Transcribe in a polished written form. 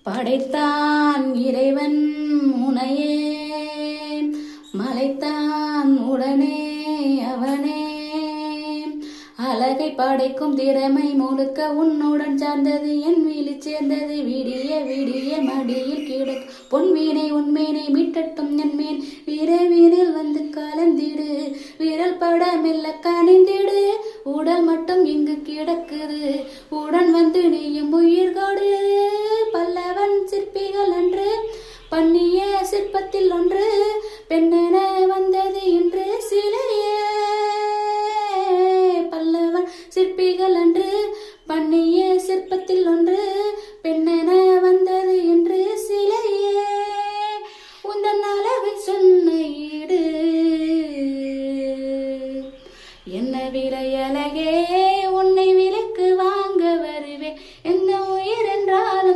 படைத்தான் இறைவன் உனையே, மலைத்தான் உடனே அவனே. அழகை படைக்கும் திறமை முழுக்க உன்னுடன் சார்ந்தது, என் வீழி சேர்ந்தது. விடிய விடிய மடியில் கிடக்கும் பொன்மீனை உன்மேனை மீட்டட்டும் என்மேன். விரைவினில் வந்து கலந்திடு, விரல் பட மெல்ல கனிந்திடு. உடல் மட்டும் இங்கு கிடக்குது, உடன் வந்து நீயும் உயிர் கொடு.